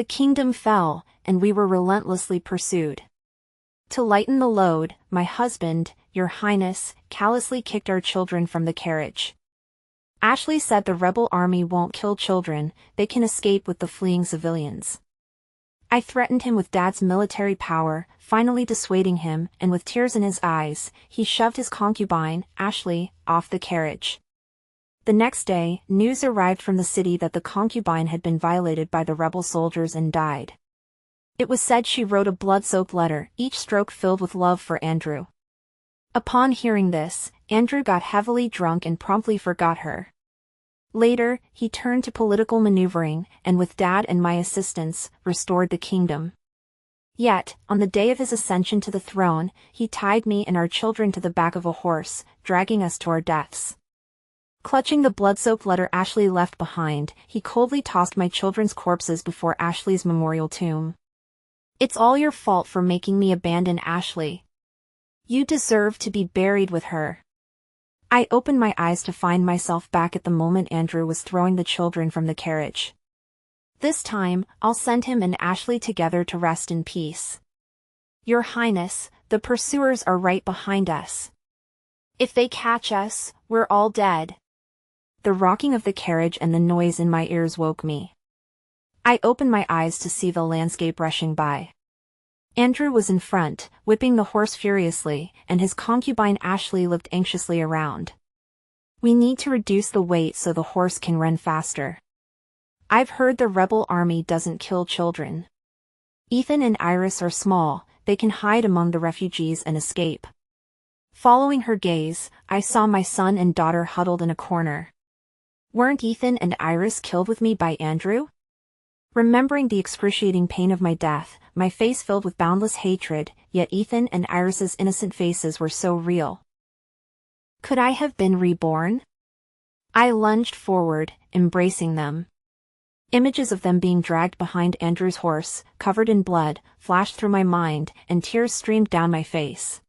The kingdom fell, and we were relentlessly pursued. To lighten the load, my husband, Your Highness, callously kicked our children from the carriage. Ashley said the rebel army won't kill children, they can escape with the fleeing civilians. I threatened him with Dad's military power, finally dissuading him, and with tears in his eyes, he shoved his concubine, Ashley, off the carriage. The next day, news arrived from the city that the concubine had been violated by the rebel soldiers and died. It was said she wrote a blood-soaked letter, each stroke filled with love for Andrew. Upon hearing this, Andrew got heavily drunk and promptly forgot her. Later, he turned to political maneuvering, and with Dad and my assistance, restored the kingdom. Yet, on the day of his ascension to the throne, he tied me and our children to the back of a horse, dragging us to our deaths. Clutching the blood-soaked letter Ashley left behind, he coldly tossed my children's corpses before Ashley's memorial tomb. It's all your fault for making me abandon Ashley. You deserve to be buried with her. I opened my eyes to find myself back at the moment Andrew was throwing the children from the carriage. This time, I'll send him and Ashley together to rest in peace. Your Highness, the pursuers are right behind us. If they catch us, we're all dead. The rocking of the carriage and the noise in my ears woke me. I opened my eyes to see the landscape rushing by. Andrew was in front, whipping the horse furiously, and his concubine Ashley looked anxiously around. We need to reduce the weight so the horse can run faster. I've heard the rebel army doesn't kill children. Ethan and Iris are small, they can hide among the refugees and escape. Following her gaze, I saw my son and daughter huddled in a corner. Weren't Ethan and Iris killed with me by Andrew? Remembering the excruciating pain of my death, my face filled with boundless hatred, yet Ethan and Iris's innocent faces were so real. Could I have been reborn? I lunged forward, embracing them. Images of them being dragged behind Andrew's horse, covered in blood, flashed through my mind, and tears streamed down my face.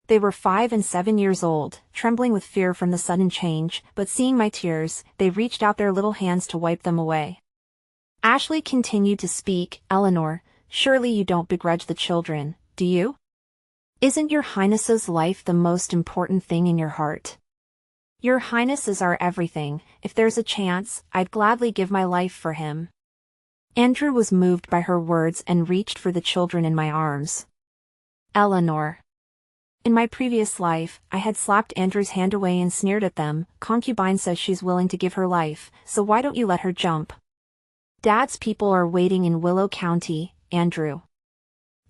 They were 5 and 7 years old, trembling with fear from the sudden change, but seeing my tears, they reached out their little hands to wipe them away. Ashley continued to speak. Eleanor, surely you don't begrudge the children, do you? Isn't Your Highness's life the most important thing in your heart? Your Highness is our everything. If there's a chance, I'd gladly give my life for him. Andrew was moved by her words and reached for the children in my arms. Eleanor. In my previous life, I had slapped Andrew's hand away and sneered at them. Concubine says she's willing to give her life, so why don't you let her jump? Dad's people are waiting in Willow County, Andrew.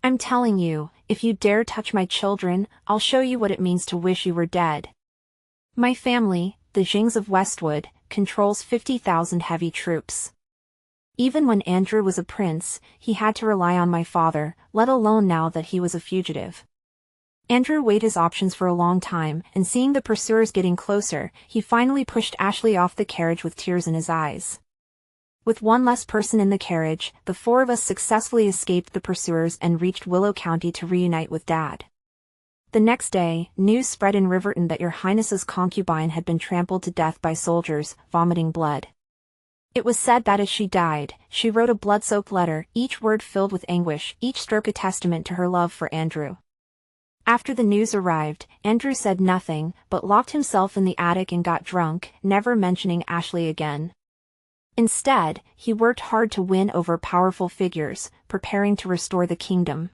I'm telling you, if you dare touch my children, I'll show you what it means to wish you were dead. My family, the Jings of Westwood, controls 50,000 heavy troops. Even when Andrew was a prince, he had to rely on my father, let alone now that he was a fugitive. Andrew weighed his options for a long time, and seeing the pursuers getting closer, he finally pushed Ashley off the carriage with tears in his eyes. With one less person in the carriage, the 4 of us successfully escaped the pursuers and reached Willow County to reunite with Dad. The next day, news spread in Riverton that Your Highness's concubine had been trampled to death by soldiers, vomiting blood. It was said that as she died, she wrote a blood-soaked letter, each word filled with anguish, each stroke a testament to her love for Andrew. After the news arrived, Andrew said nothing, but locked himself in the attic and got drunk, never mentioning Ashley again. Instead, he worked hard to win over powerful figures, preparing to restore the kingdom.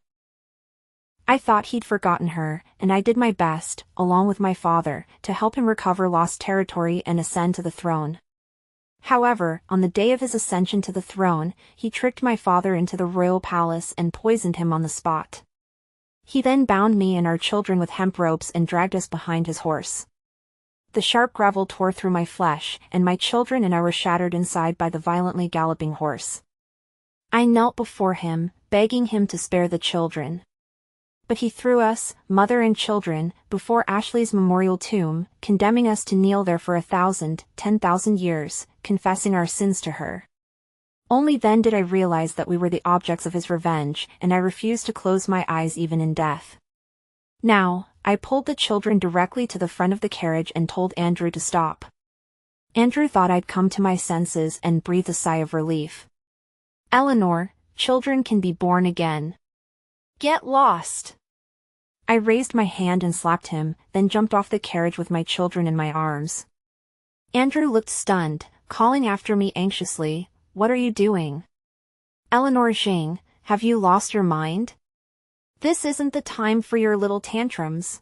I thought he'd forgotten her, and I did my best, along with my father, to help him recover lost territory and ascend to the throne. However, on the day of his ascension to the throne, he tricked my father into the royal palace and poisoned him on the spot. He then bound me and our children with hemp ropes and dragged us behind his horse. The sharp gravel tore through my flesh, and my children and I were shattered inside by the violently galloping horse. I knelt before him, begging him to spare the children. But he threw us, mother and children, before Ashley's memorial tomb, condemning us to kneel there for 10,000 years, confessing our sins to her. Only then did I realize that we were the objects of his revenge, and I refused to close my eyes even in death. Now, I pulled the children directly to the front of the carriage and told Andrew to stop. Andrew thought I'd come to my senses and breathed a sigh of relief. Eleanor, children can be born again. Get lost. I raised my hand and slapped him, then jumped off the carriage with my children in my arms. Andrew looked stunned, calling after me anxiously, "What are you doing?" "Eleanor Jing, have you lost your mind? This isn't the time for your little tantrums.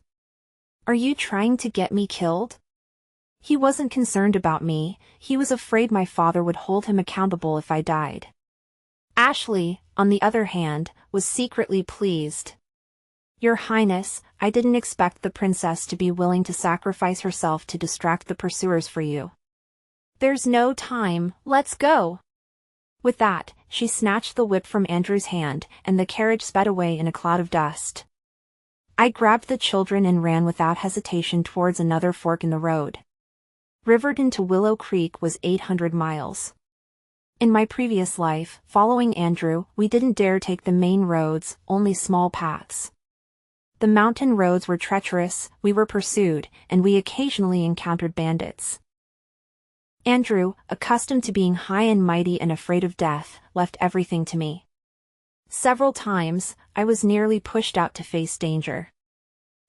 Are you trying to get me killed?" He wasn't concerned about me, he was afraid my father would hold him accountable if I died. Ashley, on the other hand, was secretly pleased. "Your Highness, I didn't expect the princess to be willing to sacrifice herself to distract the pursuers for you. There's no time, let's go." With that, she snatched the whip from Andrew's hand, and the carriage sped away in a cloud of dust. I grabbed the children and ran without hesitation towards another fork in the road. Riverton to Willow Creek was 800 miles. In my previous life, following Andrew, we didn't dare take the main roads, only small paths. The mountain roads were treacherous, we were pursued, and we occasionally encountered bandits. Andrew, accustomed to being high and mighty and afraid of death, left everything to me. Several times, I was nearly pushed out to face danger.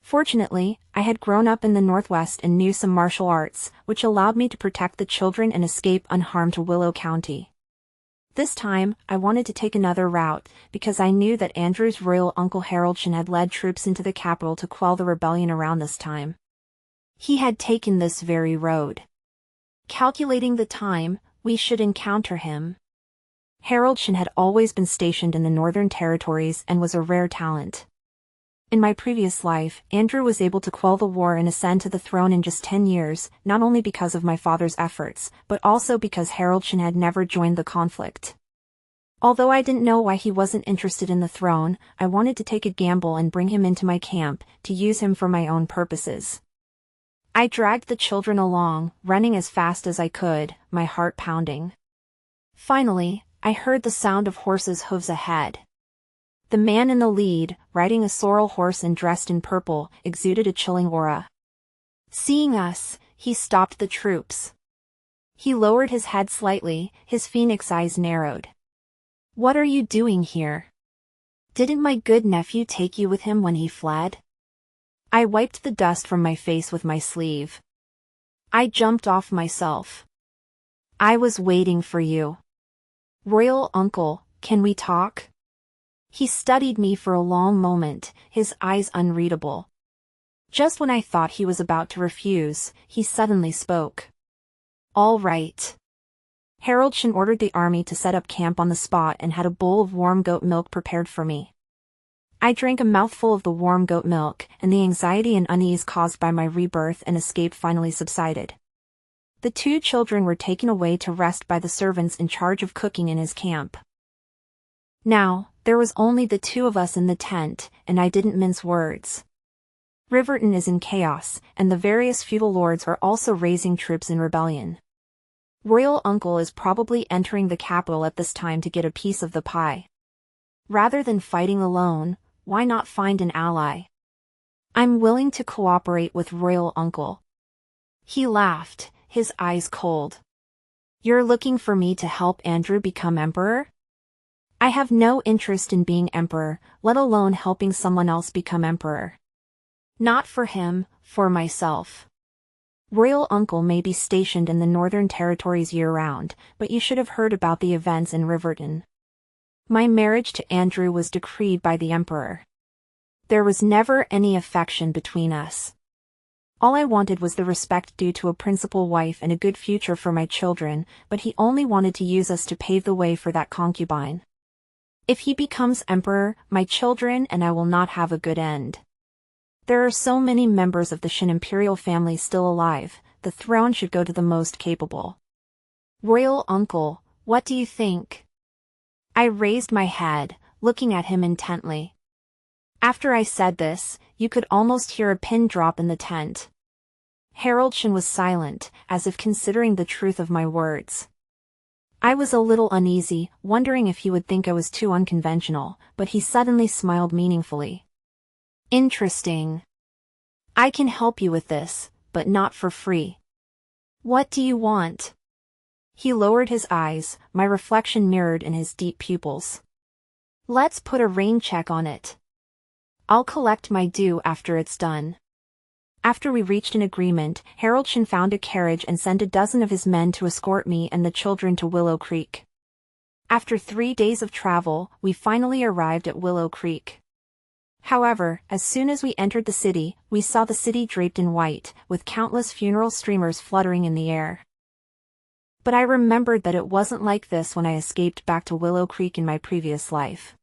Fortunately, I had grown up in the Northwest and knew some martial arts, which allowed me to protect the children and escape unharmed to Willow County. This time, I wanted to take another route, because I knew that Andrew's royal uncle Haroldson had led troops into the capital to quell the rebellion around this time. He had taken this very road. Calculating the time, we should encounter him. Haroldson had always been stationed in the Northern Territories and was a rare talent. In my previous life, Andrew was able to quell the war and ascend to the throne in just 10 years, not only because of my father's efforts, but also because Haroldson had never joined the conflict. Although I didn't know why he wasn't interested in the throne, I wanted to take a gamble and bring him into my camp, to use him for my own purposes. I dragged the children along, running as fast as I could, my heart pounding. Finally, I heard the sound of horses' hooves ahead. The man in the lead, riding a sorrel horse and dressed in purple, exuded a chilling aura. Seeing us, he stopped the troops. He lowered his head slightly, his phoenix eyes narrowed. "What are you doing here? Didn't my good nephew take you with him when he fled?" I wiped the dust from my face with my sleeve. "I jumped off myself. I was waiting for you. Royal uncle, can we talk?" He studied me for a long moment, his eyes unreadable. Just when I thought he was about to refuse, he suddenly spoke. "All right." Haroldson ordered the army to set up camp on the spot and had a bowl of warm goat milk prepared for me. I drank a mouthful of the warm goat milk, and the anxiety and unease caused by my rebirth and escape finally subsided. The two children were taken away to rest by the servants in charge of cooking in his camp. Now, there was only the two of us in the tent, and I didn't mince words. Riverton is in chaos, and the various feudal lords are also raising troops in rebellion. Royal uncle is probably entering the capital at this time to get a piece of the pie. Rather than fighting alone, why not find an ally? I'm willing to cooperate with royal uncle. He laughed, his eyes cold. "You're looking for me to help Andrew become emperor? I have no interest in being emperor, let alone helping someone else become emperor. Not for him, for myself. Royal uncle may be stationed in the Northern Territories year-round, but you should have heard about the events in Riverton. My marriage to Andrew was decreed by the emperor. There was never any affection between us. All I wanted was the respect due to a principal wife and a good future for my children, but he only wanted to use us to pave the way for that concubine. If he becomes emperor, my children and I will not have a good end. There are so many members of the Shin imperial family still alive, the throne should go to the most capable. Royal uncle, what do you think?" I raised my head, looking at him intently. After I said this, you could almost hear a pin drop in the tent. Haroldson was silent, as if considering the truth of my words. I was a little uneasy, wondering if he would think I was too unconventional, but he suddenly smiled meaningfully. "Interesting. I can help you with this, but not for free. What do you want?" He lowered his eyes, my reflection mirrored in his deep pupils. Let's put a rain check on it. I'll collect my due after it's done. After we reached an agreement, Haroldson found a carriage and sent a dozen of his men to escort me and the children to Willow Creek. After 3 days of travel, we finally arrived at Willow Creek. However, as soon as we entered the city, we saw the city draped in white, with countless funeral streamers fluttering in the air. But I remembered that it wasn't like this when I escaped back to Willow Creek in my previous life.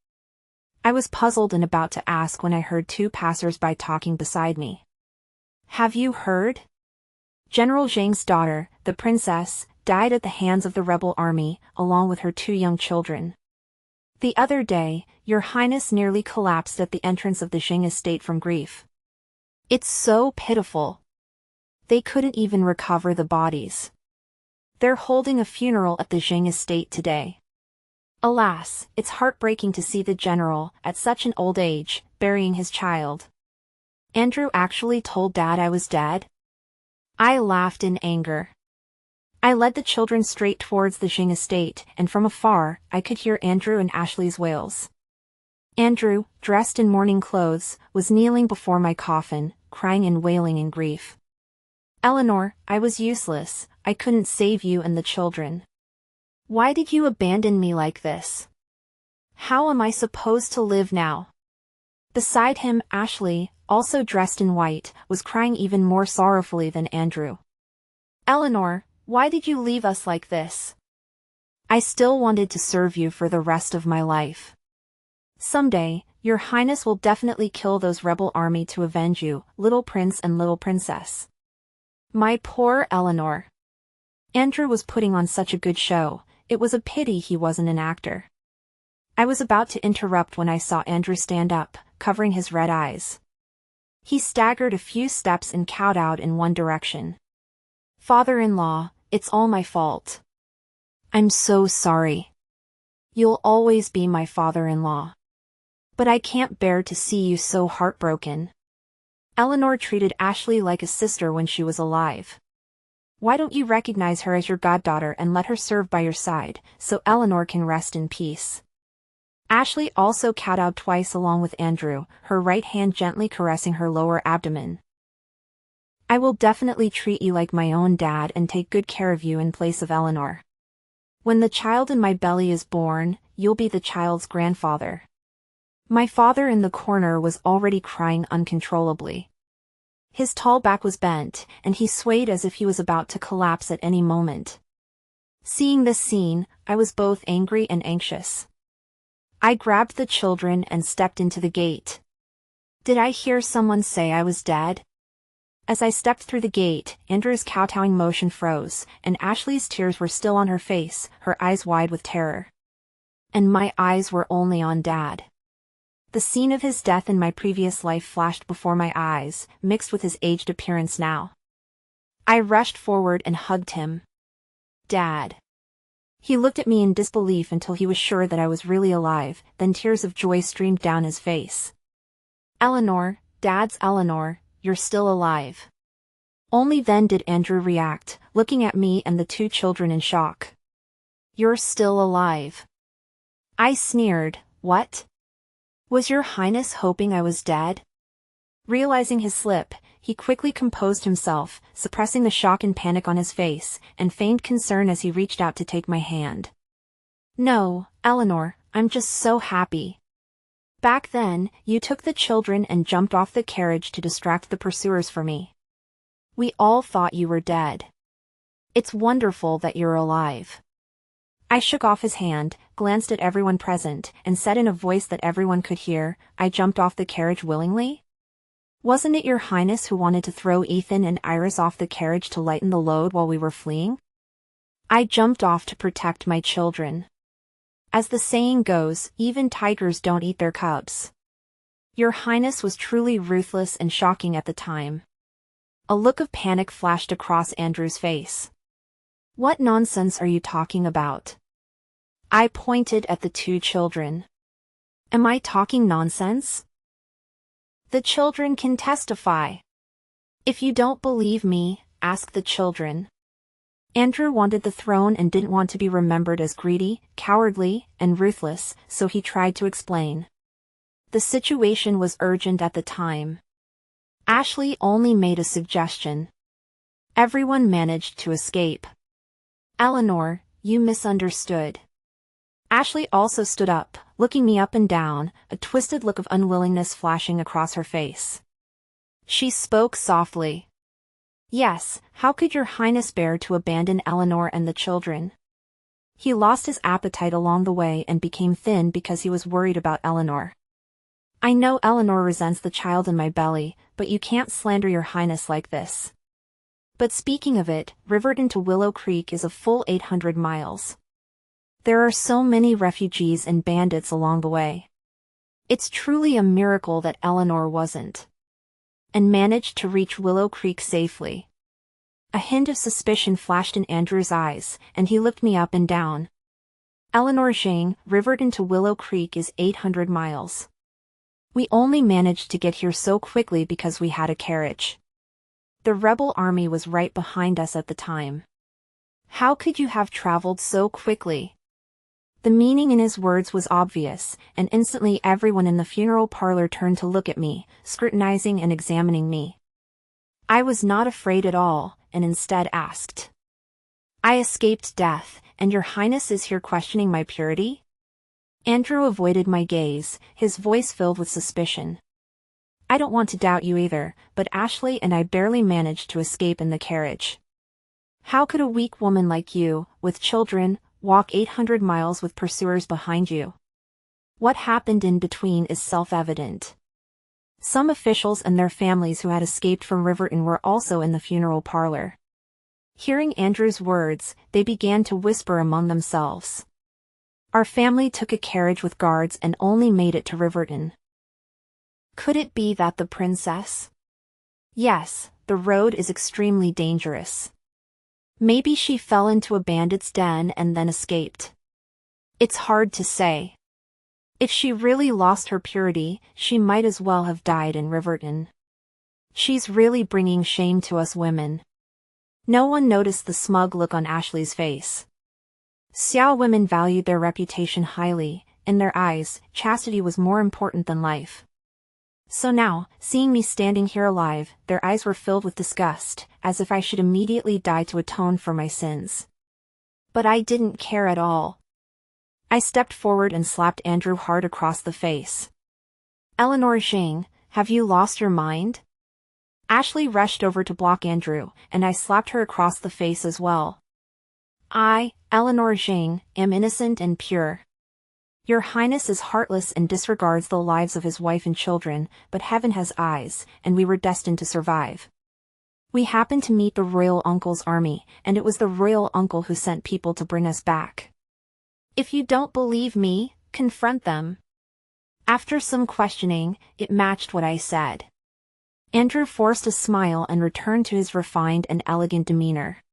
I was puzzled and about to ask when I heard 2 passers-by talking beside me. Have you heard? General Zhang's daughter, the princess, died at the hands of the rebel army, along with her 2 young children. The other day, Your Highness nearly collapsed at the entrance of the Zhang estate from grief. It's so pitiful. They couldn't even recover the bodies. They're holding a funeral at the Zhang estate today. Alas, it's heartbreaking to see the general, at such an old age, burying his child. Andrew actually told Dad I was dead? I laughed in anger. I led the children straight towards the Zhang estate, and from afar, I could hear Andrew and Ashley's wails. Andrew, dressed in mourning clothes, was kneeling before my coffin, crying and wailing in grief. Eleanor, I was useless, I couldn't save you and the children. Why did you abandon me like this? How am I supposed to live now? Beside him, Ashley, also dressed in white, was crying even more sorrowfully than Andrew. Eleanor, why did you leave us like this? I still wanted to serve you for the rest of my life. Someday, Your Highness will definitely kill those rebel army to avenge you, little prince and little princess. My poor Eleanor. Andrew was putting on such a good show, it was a pity he wasn't an actor. I was about to interrupt when I saw Andrew stand up, covering his red eyes. He staggered a few steps and kowtowed in one direction. Father-in-law, it's all my fault. I'm so sorry. You'll always be my father-in-law. But I can't bear to see you so heartbroken. Eleanor treated Ashley like a sister when she was alive. Why don't you recognize her as your goddaughter and let her serve by your side, so Eleanor can rest in peace? Ashley also kowtowed twice along with Andrew, her right hand gently caressing her lower abdomen. I will definitely treat you like my own dad and take good care of you in place of Eleanor. When the child in my belly is born, you'll be the child's grandfather. My father in the corner was already crying uncontrollably. His tall back was bent, and he swayed as if he was about to collapse at any moment. Seeing this scene, I was both angry and anxious. I grabbed the children and stepped into the gate. Did I hear someone say I was dead? As I stepped through the gate, Andrew's kowtowing motion froze, and Ashley's tears were still on her face, her eyes wide with terror. And my eyes were only on Dad. The scene of his death in my previous life flashed before my eyes, mixed with his aged appearance now. I rushed forward and hugged him. Dad. He looked at me in disbelief until he was sure that I was really alive, then tears of joy streamed down his face. Eleanor, Dad's Eleanor, you're still alive. Only then did Andrew react, looking at me and the 2 children in shock. You're still alive. I sneered, what? Was Your Highness hoping I was dead? Realizing his slip, he quickly composed himself, suppressing the shock and panic on his face, and feigned concern as he reached out to take my hand. No, Eleanor, I'm just so happy. Back then, you took the children and jumped off the carriage to distract the pursuers for me. We all thought you were dead. It's wonderful that you're alive. I shook off his hand, glanced at everyone present, and said in a voice that everyone could hear, I jumped off the carriage willingly? Wasn't it Your Highness who wanted to throw Ethan and Iris off the carriage to lighten the load while we were fleeing? I jumped off to protect my children. As the saying goes, even tigers don't eat their cubs. Your Highness was truly ruthless and shocking at the time. A look of panic flashed across Andrew's face. What nonsense are you talking about? I pointed at the 2 children. Am I talking nonsense? The children can testify. If you don't believe me, ask the children. Andrew wanted the throne and didn't want to be remembered as greedy, cowardly, and ruthless, so he tried to explain. The situation was urgent at the time. Ashley only made a suggestion. Everyone managed to escape. Eleanor, you misunderstood. Ashley also stood up, looking me up and down, a twisted look of unwillingness flashing across her face. She spoke softly. Yes, how could your highness bear to abandon Eleanor and the children? He lost his appetite along the way and became thin because he was worried about Eleanor. I know Eleanor resents the child in my belly, but you can't slander your highness like this. But speaking of it, Riverton to Willow Creek is a full 800 miles. There are so many refugees and bandits along the way. It's truly a miracle that Eleanor wasn't. And managed to reach Willow Creek safely. A hint of suspicion flashed in Andrew's eyes, and he looked me up and down. Eleanor Zhang, Riverton to Willow Creek is 800 miles. We only managed to get here so quickly because we had a carriage. The rebel army was right behind us at the time. How could you have traveled so quickly? The meaning in his words was obvious, and instantly everyone in the funeral parlor turned to look at me, scrutinizing and examining me. I was not afraid at all, and instead asked. I escaped death, and your highness is here questioning my purity? Andrew avoided my gaze, his voice filled with suspicion. I don't want to doubt you either, but Ashley and I barely managed to escape in the carriage. How could a weak woman like you, with children, walk 800 miles with pursuers behind you? What happened in between is self-evident. Some officials and their families who had escaped from Riverton were also in the funeral parlor. Hearing Andrew's words, they began to whisper among themselves. Our family took a carriage with guards and only made it to Riverton. Could it be that the princess? Yes, the road is extremely dangerous. Maybe she fell into a bandit's den and then escaped. It's hard to say. If she really lost her purity, she might as well have died in Riverton. She's really bringing shame to us women. No one noticed the smug look on Ashley's face. Xiao women valued their reputation highly. In their eyes, chastity was more important than life. So now, seeing me standing here alive, their eyes were filled with disgust, as if I should immediately die to atone for my sins. But I didn't care at all. I stepped forward and slapped Andrew hard across the face. Eleanor Zhang, have you lost your mind? Ashley rushed over to block Andrew, and I slapped her across the face as well. I, Eleanor Zhang, am innocent and pure. Your Highness is heartless and disregards the lives of his wife and children, but heaven has eyes, and we were destined to survive. We happened to meet the royal uncle's army, and it was the royal uncle who sent people to bring us back. If you don't believe me, confront them. After some questioning, it matched what I said. Andrew forced a smile and returned to his refined and elegant demeanor.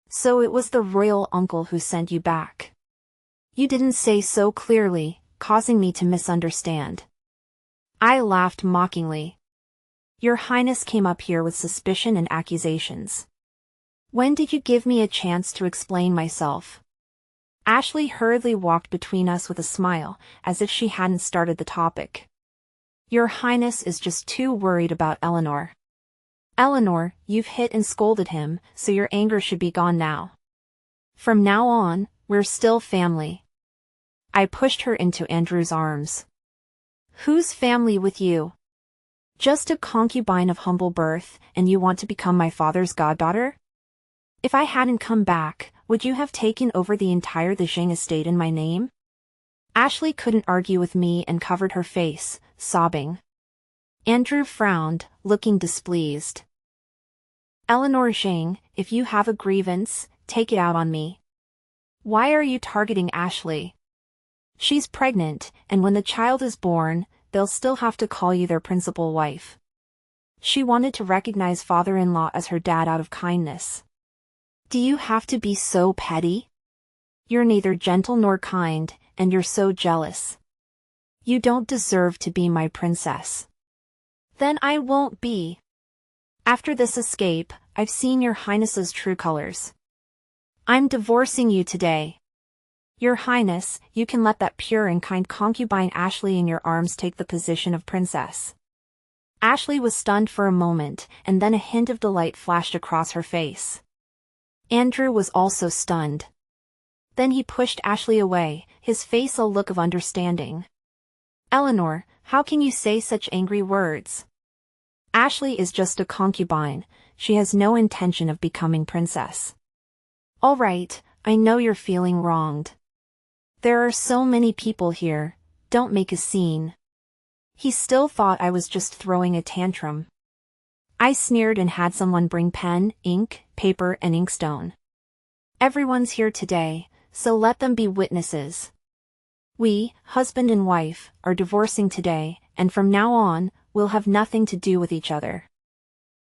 So it was the royal uncle who sent you back. You didn't say so clearly, causing me to misunderstand. I laughed mockingly. Your Highness came up here with suspicion and accusations. When did you give me a chance to explain myself? Ashley hurriedly walked between us with a smile, as if she hadn't started the topic. Your Highness is just too worried about Eleanor. Eleanor, you've hit and scolded him, so your anger should be gone now. From now on, we're still family. I pushed her into Andrew's arms. Whose family with you? Just a concubine of humble birth, and you want to become my father's goddaughter? If I hadn't come back, would you have taken over the entire Zhang estate in my name? Ashley couldn't argue with me and covered her face, sobbing. Andrew frowned, looking displeased. Eleanor Zhang, if you have a grievance, take it out on me. Why are you targeting Ashley? She's pregnant, and when the child is born, they'll still have to call you their principal wife. She wanted to recognize father-in-law as her dad out of kindness. Do you have to be so petty? You're neither gentle nor kind, and you're so jealous. You don't deserve to be my princess. Then I won't be. After this escape, I've seen your Highness's true colors. I'm divorcing you today. Your Highness, you can let that pure and kind concubine Ashley in your arms take the position of princess. Ashley was stunned for a moment, and then a hint of delight flashed across her face. Andrew was also stunned. Then he pushed Ashley away, his face a look of understanding. Eleanor, how can you say such angry words? Ashley is just a concubine, she has no intention of becoming princess. All right, I know you're feeling wronged. There are so many people here, don't make a scene. He still thought I was just throwing a tantrum. I sneered and had someone bring pen, ink, paper and inkstone. Everyone's here today, so let them be witnesses. We, husband and wife, are divorcing today, and from now on, we'll have nothing to do with each other.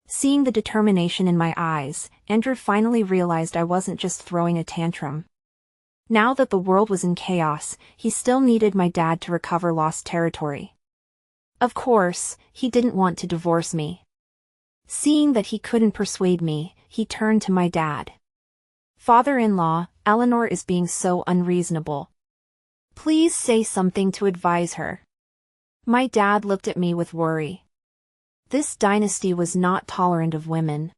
Seeing the determination in my eyes, Andrew finally realized I wasn't just throwing a tantrum. Now that the world was in chaos, he still needed my dad to recover lost territory. Of course, he didn't want to divorce me. Seeing that he couldn't persuade me, he turned to my dad. Father-in-law, Eleanor is being so unreasonable. Please say something to advise her. My dad looked at me with worry. This dynasty was not tolerant of women.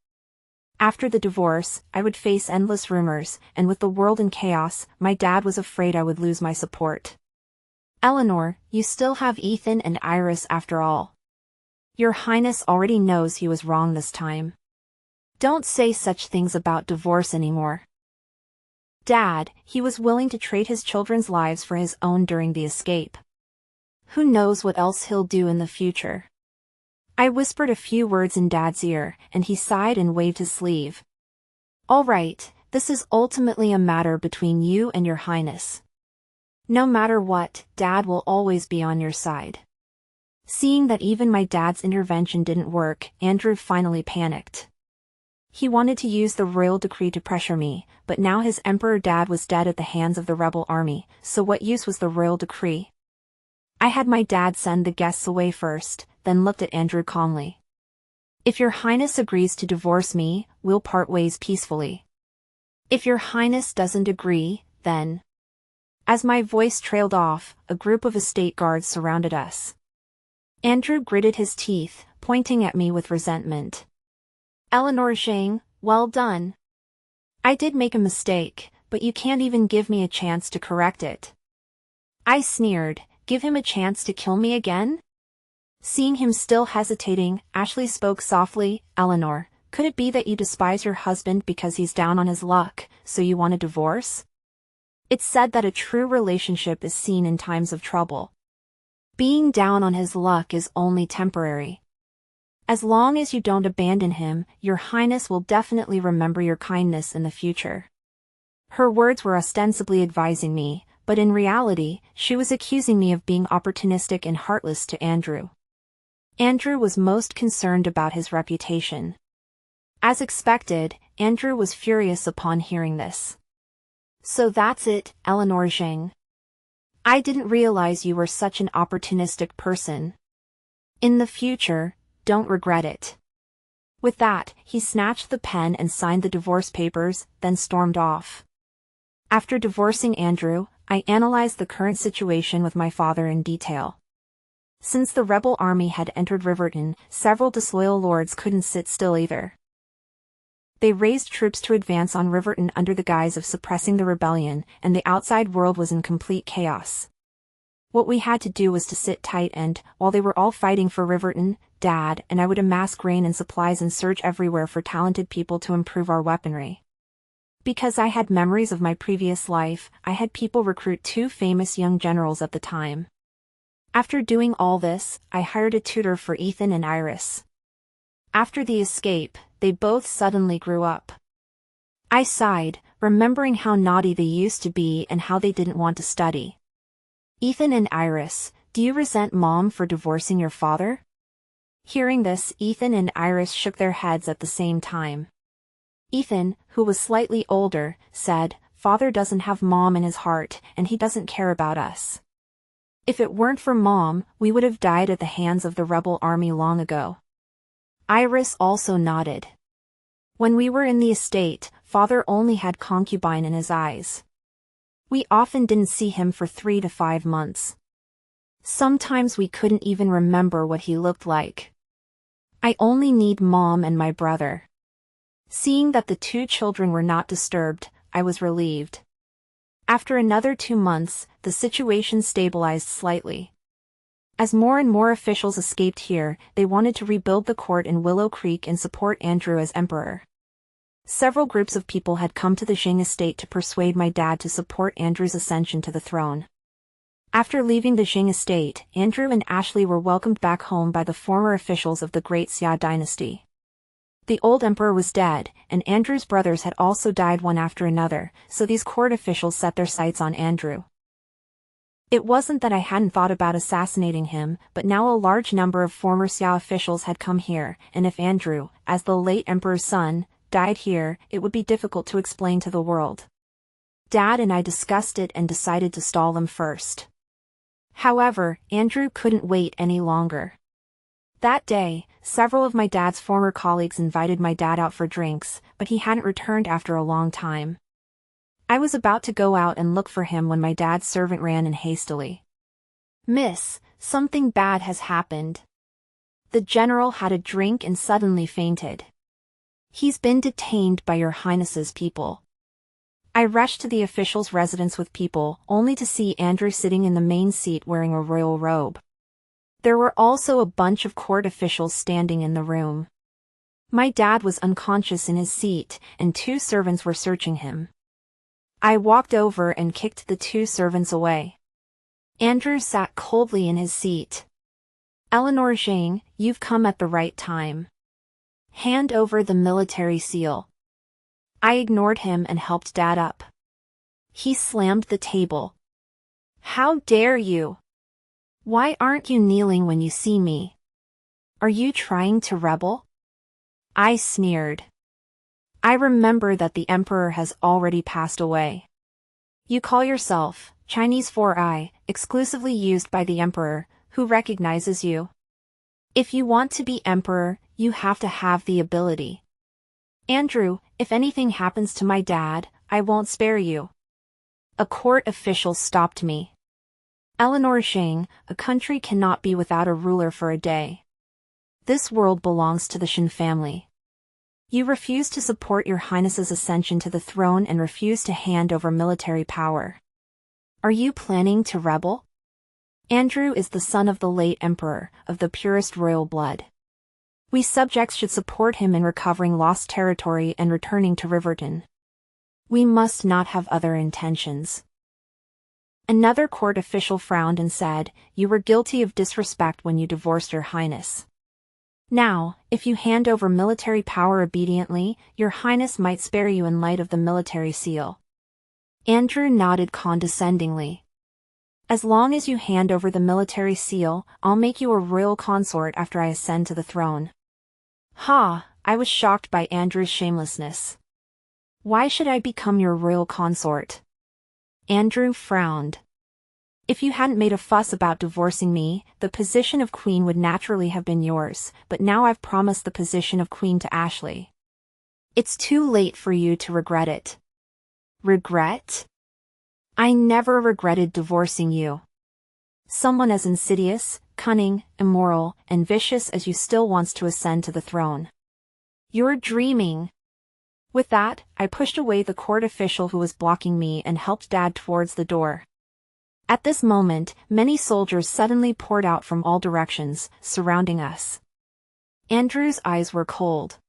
After the divorce, I would face endless rumors, and with the world in chaos, my dad was afraid I would lose my support. Eleanor, you still have Ethan and Iris after all. Your Highness already knows he was wrong this time. Don't say such things about divorce anymore. Dad, he was willing to trade his children's lives for his own during the escape. Who knows what else he'll do in the future? I whispered a few words in Dad's ear, and he sighed and waved his sleeve. All right, this is ultimately a matter between you and your Highness. No matter what, Dad will always be on your side. Seeing that even my dad's intervention didn't work, Andrew finally panicked. He wanted to use the royal decree to pressure me, but now his emperor dad was dead at the hands of the rebel army, so what use was the royal decree? I had my dad send the guests away first, then looked at Andrew calmly. If your Highness agrees to divorce me, we'll part ways peacefully. If your Highness doesn't agree, then... As my voice trailed off, a group of estate guards surrounded us. Andrew gritted his teeth, pointing at me with resentment. Eleanor Zhang, well done. I did make a mistake, but you can't even give me a chance to correct it. I sneered, give him a chance to kill me again? Seeing him still hesitating, Ashley spoke softly, Eleanor, could it be that you despise your husband because he's down on his luck, so you want a divorce? It's said that a true relationship is seen in times of trouble. Being down on his luck is only temporary. As long as you don't abandon him, your Highness will definitely remember your kindness in the future. Her words were ostensibly advising me, but in reality, she was accusing me of being opportunistic and heartless to Andrew. Andrew was most concerned about his reputation. As expected, Andrew was furious upon hearing this. So that's it, Eleanor Zhang. I didn't realize you were such an opportunistic person. In the future, don't regret it. With that, he snatched the pen and signed the divorce papers, then stormed off. After divorcing Andrew, I analyzed the current situation with my father in detail. Since the rebel army had entered Riverton, several disloyal lords couldn't sit still either. They raised troops to advance on Riverton under the guise of suppressing the rebellion, and the outside world was in complete chaos. What we had to do was to sit tight and, while they were all fighting for Riverton, Dad and I would amass grain and supplies and search everywhere for talented people to improve our weaponry. Because I had memories of my previous life, I had people recruit 2 famous young generals at the time. After doing all this, I hired a tutor for Ethan and Iris. After the escape, they both suddenly grew up. I sighed, remembering how naughty they used to be and how they didn't want to study. Ethan and Iris, do you resent Mom for divorcing your father? Hearing this, Ethan and Iris shook their heads at the same time. Ethan, who was slightly older, said, Father doesn't have Mom in his heart, and he doesn't care about us. If it weren't for Mom, we would have died at the hands of the rebel army long ago. Iris also nodded. When we were in the estate, father only had concubine in his eyes. We often didn't see him for 3 to 5 months. Sometimes we couldn't even remember what he looked like. I only need mom and my brother. Seeing that the 2 children were not disturbed, I was relieved. After another 2 months, the situation stabilized slightly. As more and more officials escaped here, they wanted to rebuild the court in Willow Creek and support Andrew as emperor. Several groups of people had come to the Jing estate to persuade my dad to support Andrew's ascension to the throne. After leaving the Jing estate, Andrew and Ashley were welcomed back home by the former officials of the Great Xia dynasty. The old emperor was dead, and Andrew's brothers had also died one after another, so these court officials set their sights on Andrew. It wasn't that I hadn't thought about assassinating him, but now a large number of former Xia officials had come here, and if Andrew, as the late emperor's son, died here, it would be difficult to explain to the world. Dad and I discussed it and decided to stall them first. However, Andrew couldn't wait any longer. That day, several of my dad's former colleagues invited my dad out for drinks, but he hadn't returned after a long time. I was about to go out and look for him when my dad's servant ran in hastily. "Miss, something bad has happened. The general had a drink and suddenly fainted. He's been detained by your highness's people." I rushed to the official's residence with people, only to see Andrew sitting in the main seat wearing a royal robe. There were also a bunch of court officials standing in the room. My dad was unconscious in his seat, and 2 servants were searching him. I walked over and kicked the 2 servants away. Andrew sat coldly in his seat. "Eleanor Zhang, you've come at the right time. Hand over the military seal." I ignored him and helped Dad up. He slammed the table. "How dare you? Why aren't you kneeling when you see me? Are you trying to rebel?" I sneered. "I remember that the emperor has already passed away. You call yourself Chinese 4i, exclusively used by the emperor, who recognizes you. If you want to be emperor, you have to have the ability. Andrew, if anything happens to my dad, I won't spare you." A court official stopped me. "Eleanor Zhang, a country cannot be without a ruler for a day. This world belongs to the Shen family. You refuse to support your highness's ascension to the throne and refuse to hand over military power. Are you planning to rebel? Andrew is the son of the late emperor, of the purest royal blood. We subjects should support him in recovering lost territory and returning to Riverton. We must not have other intentions." Another court official frowned and said, "You were guilty of disrespect when you divorced your highness. Now, if you hand over military power obediently, your highness might spare you in light of the military seal." Andrew nodded condescendingly. "As long as you hand over the military seal, I'll make you a royal consort after I ascend to the throne." Ha! I was shocked by Andrew's shamelessness. "Why should I become your royal consort?" Andrew frowned. "If you hadn't made a fuss about divorcing me, the position of queen would naturally have been yours, but now I've promised the position of queen to Ashley. It's too late for you to regret it." "Regret? I never regretted divorcing you. Someone as insidious, cunning, immoral, and vicious as you still wants to ascend to the throne. You're dreaming." With that, I pushed away the court official who was blocking me and helped Dad towards the door. At this moment, many soldiers suddenly poured out from all directions, surrounding us. Andrew's eyes were cold.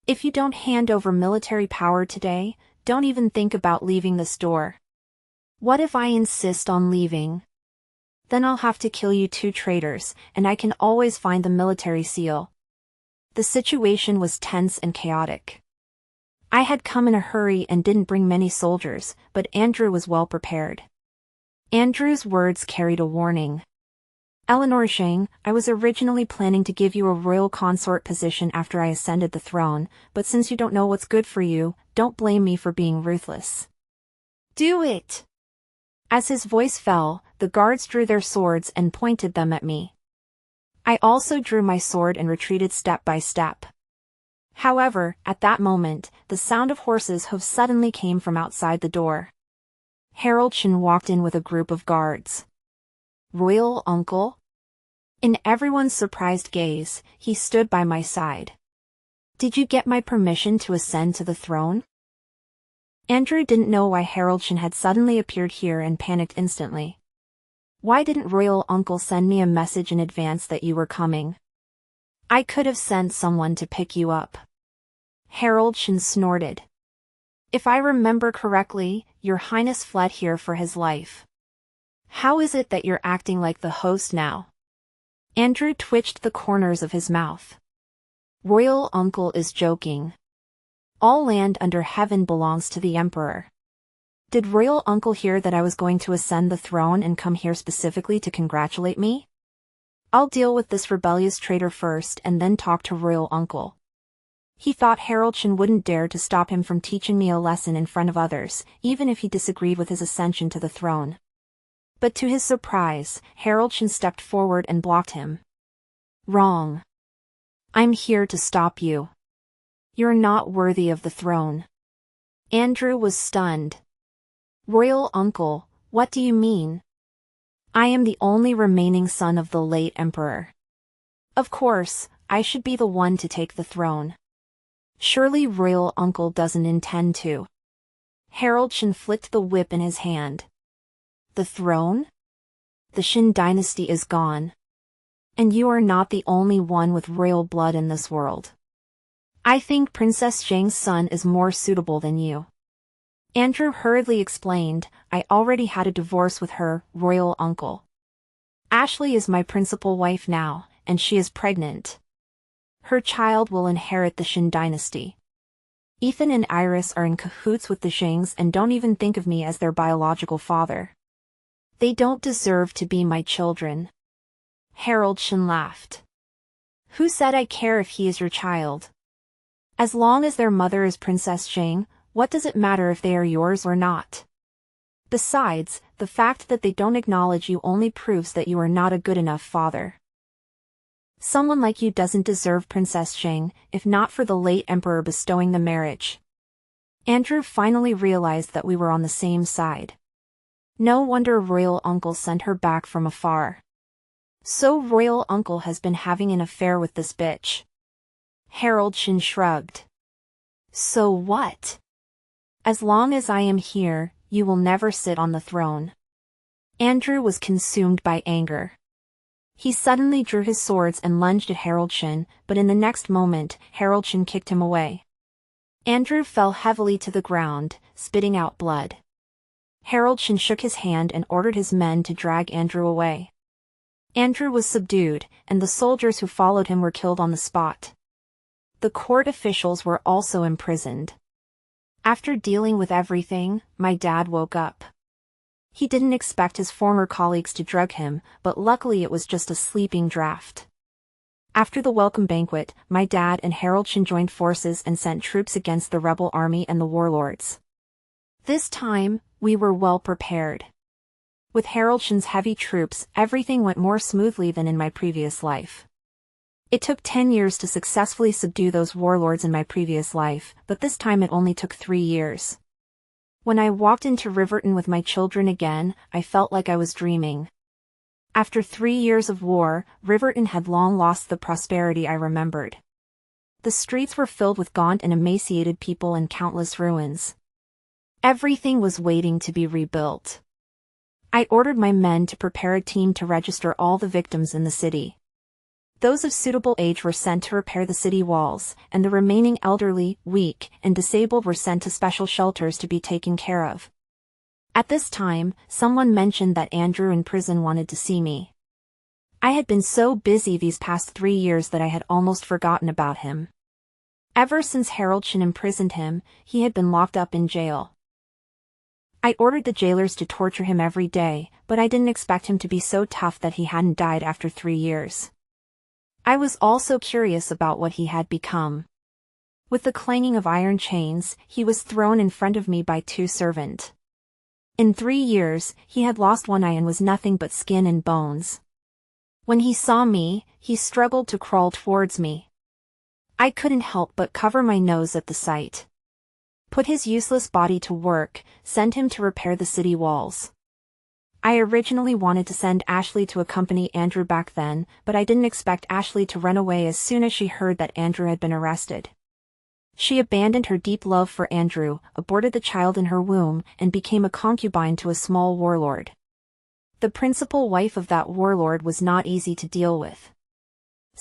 "If you don't hand over military power today, don't even think about leaving this door." "What if I insist on leaving? Then I'll have to kill you 2 traitors, and I can always find the military seal." The situation was tense and chaotic. I had come in a hurry and didn't bring many soldiers, but Andrew was well prepared. Andrew's words carried a warning. "Eleanor Zhang, I was originally planning to give you a royal consort position after I ascended the throne, but since you don't know what's good for you, don't blame me for being ruthless. Do it!" As his voice fell, the guards drew their swords and pointed them at me. I also drew my sword and retreated step by step. However, at that moment, the sound of horses' hooves suddenly came from outside the door. Harold Shin walked in with a group of guards. Royal uncle? In everyone's surprised gaze, he stood by my side. Did you get my permission to ascend to the throne? Andrew didn't know why Harold Shin had suddenly appeared here and panicked instantly. Why didn't royal uncle send me a message in advance that you were coming? I could have sent someone to pick you up. Harold Shin snorted. If I remember correctly, your highness fled here for his life. How is it that you're acting like the host now? Andrew twitched the corners of his mouth. Royal uncle is joking. All land under heaven belongs to the emperor. Did royal uncle hear that I was going to ascend the throne and come here specifically to congratulate me? I'll deal with this rebellious traitor first and then talk to royal uncle. He thought Harold Shin wouldn't dare to stop him from teaching me a lesson in front of others, even if he disagreed with his ascension to the throne. But to his surprise, Harold Shin stepped forward and blocked him. Wrong. I'm here to stop you. You're not worthy of the throne. Andrew was stunned. Royal uncle, what do you mean? I am the only remaining son of the late emperor. Of course, I should be the one to take the throne. Surely royal uncle doesn't intend to. Harold Shin flicked the whip in his hand. The throne? The Shin dynasty is gone. And you are not the only one with royal blood in this world. I think Princess Zhang's son is more suitable than you. Andrew hurriedly explained, I already had a divorce with her, royal uncle. Ashley is my principal wife now, and she is pregnant. Her child will inherit the Shin dynasty. Ethan and Iris are in cahoots with the Zhangs and don't even think of me as their biological father. They don't deserve to be my children. Harold Shin laughed. Who said I care if he is your child? As long as their mother is Princess Zhang, what does it matter if they are yours or not? Besides, the fact that they don't acknowledge you only proves that you are not a good enough father. Someone like you doesn't deserve Princess Zhang, if not for the late emperor bestowing the marriage. Andrew finally realized that we were on the same side. No wonder royal uncle sent her back from afar. So royal uncle has been having an affair with this bitch. Harold Shin shrugged. So what? As long as I am here, you will never sit on the throne. Andrew was consumed by anger. He suddenly drew his swords and lunged at Harold Shin, but in the next moment, Harold Shin kicked him away. Andrew fell heavily to the ground, spitting out blood. Harold Shin shook his hand and ordered his men to drag Andrew away. Andrew was subdued, and the soldiers who followed him were killed on the spot. The court officials were also imprisoned. After dealing with everything, my dad woke up. He didn't expect his former colleagues to drug him, but luckily it was just a sleeping draft. After the welcome banquet, my dad and Harold Shin joined forces and sent troops against the rebel army and the warlords. This time, we were well prepared. With Harold Shin's heavy troops, everything went more smoothly than in my previous life. It took 10 years to successfully subdue those warlords in my previous life, but this time it only took 3 years. When I walked into Riverton with my children again, I felt like I was dreaming. After 3 years of war, Riverton had long lost the prosperity I remembered. The streets were filled with gaunt and emaciated people and countless ruins. Everything was waiting to be rebuilt. I ordered my men to prepare a team to register all the victims in the city. Those of suitable age were sent to repair the city walls, and the remaining elderly, weak, and disabled were sent to special shelters to be taken care of. At this time, someone mentioned that Andrew in prison wanted to see me. I had been so busy these past 3 years that I had almost forgotten about him. Ever since Harold Shin imprisoned him, he had been locked up in jail. I ordered the jailers to torture him every day, but I didn't expect him to be so tough that he hadn't died after 3 years. I was also curious about what he had become. With the clanging of iron chains, he was thrown in front of me by 2 servants. In 3 years, he had lost one eye and was nothing but skin and bones. When he saw me, he struggled to crawl towards me. I couldn't help but cover my nose at the sight. Put his useless body to work, send him to repair the city walls. I originally wanted to send Ashley to accompany Andrew back then, but I didn't expect Ashley to run away as soon as she heard that Andrew had been arrested. She abandoned her deep love for Andrew, aborted the child in her womb, and became a concubine to a small warlord. The principal wife of that warlord was not easy to deal with.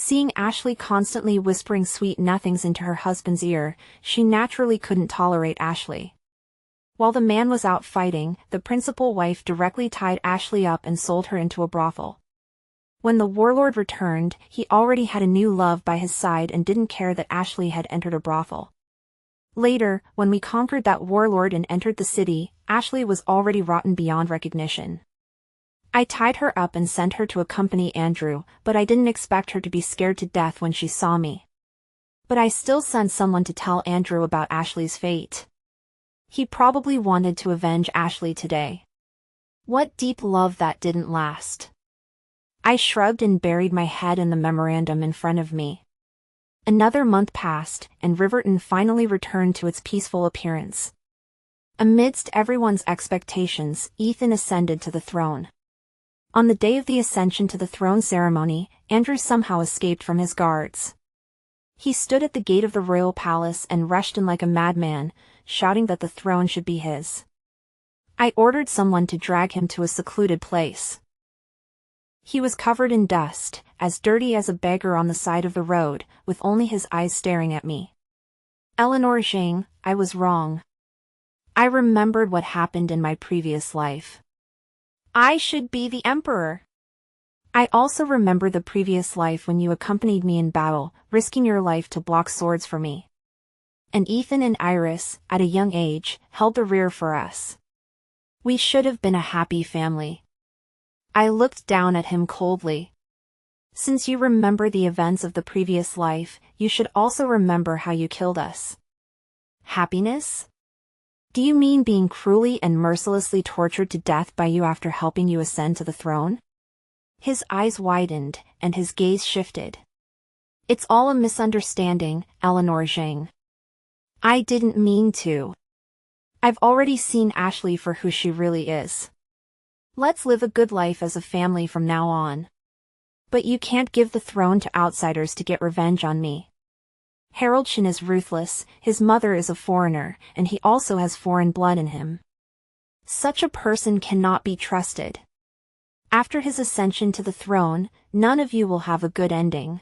Seeing Ashley constantly whispering sweet nothings into her husband's ear, she naturally couldn't tolerate Ashley. While the man was out fighting, the principal wife directly tied Ashley up and sold her into a brothel. When the warlord returned, he already had a new love by his side and didn't care that Ashley had entered a brothel. Later, when we conquered that warlord and entered the city, Ashley was already rotten beyond recognition. I tied her up and sent her to accompany Andrew, but I didn't expect her to be scared to death when she saw me. But I still sent someone to tell Andrew about Ashley's fate. He probably wanted to avenge Ashley today. What deep love that didn't last. I shrugged and buried my head in the memorandum in front of me. Another month passed, and Riverton finally returned to its peaceful appearance. Amidst everyone's expectations, Ethan ascended to the throne. On the day of the ascension to the throne ceremony, Andrew somehow escaped from his guards. He stood at the gate of the royal palace and rushed in like a madman, shouting that the throne should be his. I ordered someone to drag him to a secluded place. He was covered in dust, as dirty as a beggar on the side of the road, with only his eyes staring at me. Eleanor Zhang, I was wrong. I remembered what happened in my previous life. I should be the emperor. I also remember the previous life when you accompanied me in battle, risking your life to block swords for me. And Ethan and Iris, at a young age, held the rear for us. We should have been a happy family. I looked down at him coldly. Since you remember the events of the previous life, you should also remember how you killed us. Happiness? Do you mean being cruelly and mercilessly tortured to death by you after helping you ascend to the throne? His eyes widened, and his gaze shifted. It's all a misunderstanding, Eleanor Zhang. I didn't mean to. I've already seen Ashley for who she really is. Let's live a good life as a family from now on. But you can't give the throne to outsiders to get revenge on me. Harold Shin is ruthless, his mother is a foreigner, and he also has foreign blood in him. Such a person cannot be trusted. After his ascension to the throne, none of you will have a good ending.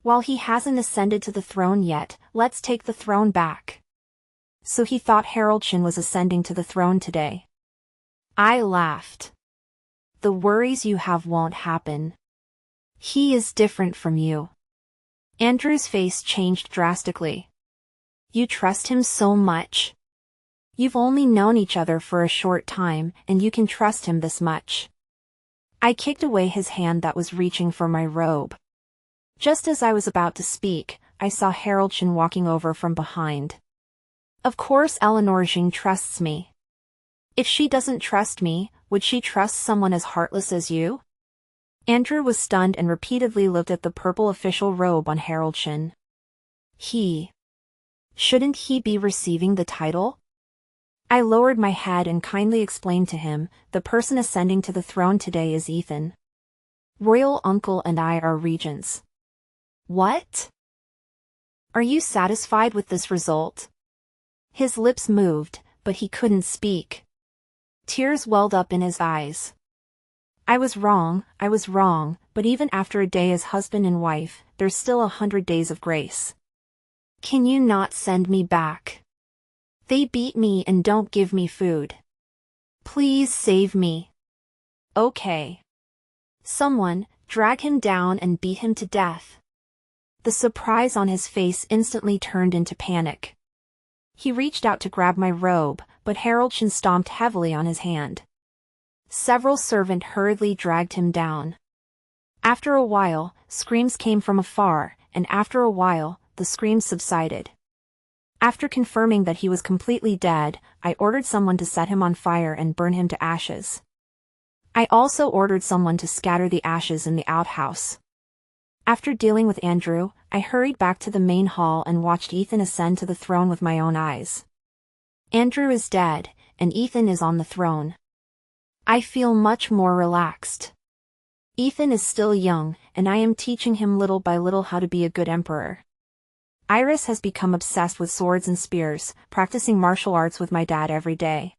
While he hasn't ascended to the throne yet, let's take the throne back. So he thought Harold Shin was ascending to the throne today. I laughed. The worries you have won't happen. He is different from you. Andrew's face changed drastically. You trust him so much? You've only known each other for a short time, and you can trust him this much. I kicked away his hand that was reaching for my robe. Just as I was about to speak, I saw Harold Shin walking over from behind. Of course Eleanor Zhang trusts me. If she doesn't trust me, would she trust someone as heartless as you? Andrew was stunned and repeatedly looked at the purple official robe on Harold Shin. Shouldn't he be receiving the title? I lowered my head and kindly explained to him, the person ascending to the throne today is Ethan. Royal uncle and I are regents. What? Are you satisfied with this result? His lips moved, but he couldn't speak. Tears welled up in his eyes. I was wrong, but even after a day as husband and wife, there's still 100 days of grace. Can you not send me back? They beat me and don't give me food. Please save me. Okay. Someone, drag him down and beat him to death. The surprise on his face instantly turned into panic. He reached out to grab my robe, but Harold Shin stomped heavily on his hand. Several servants hurriedly dragged him down. After a while, screams came from afar, and after a while, the screams subsided. After confirming that he was completely dead, I ordered someone to set him on fire and burn him to ashes. I also ordered someone to scatter the ashes in the outhouse. After dealing with Andrew, I hurried back to the main hall and watched Ethan ascend to the throne with my own eyes. Andrew is dead, and Ethan is on the throne. I feel much more relaxed. Ethan is still young, and I am teaching him little by little how to be a good emperor. Iris has become obsessed with swords and spears, practicing martial arts with my dad every day.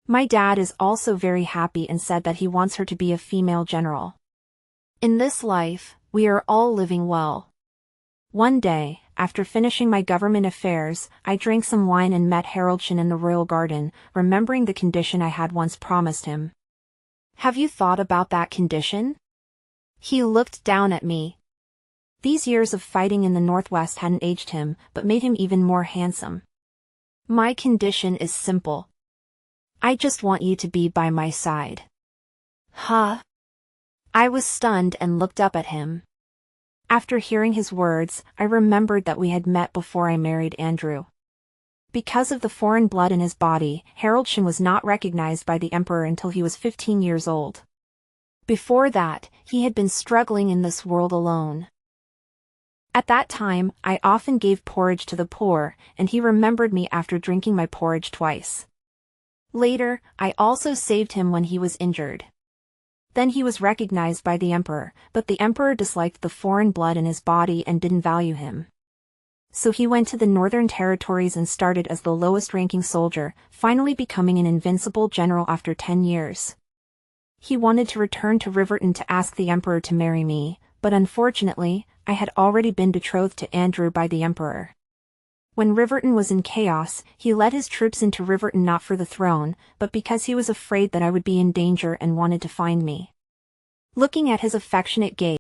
My dad is also very happy and said that he wants her to be a female general. In this life, we are all living well. One day, after finishing my government affairs, I drank some wine and met Haroldson in the royal garden, remembering the condition I had once promised him. Have you thought about that condition? He looked down at me. These years of fighting in the Northwest hadn't aged him, but made him even more handsome. My condition is simple. I just want you to be by my side. Huh? I was stunned and looked up at him. After hearing his words, I remembered that we had met before I married Andrew. Because of the foreign blood in his body, Haroldson was not recognized by the emperor until he was 15 years old. Before that, he had been struggling in this world alone. At that time, I often gave porridge to the poor, and he remembered me after drinking my porridge twice. Later, I also saved him when he was injured. Then he was recognized by the emperor, but the emperor disliked the foreign blood in his body and didn't value him. So he went to the Northern Territories and started as the lowest-ranking soldier, finally becoming an invincible general after 10 years. He wanted to return to Riverton to ask the emperor to marry me, but unfortunately, I had already been betrothed to Andrew by the emperor. When Riverton was in chaos, he led his troops into Riverton not for the throne, but because he was afraid that I would be in danger and wanted to find me. Looking at his affectionate gaze,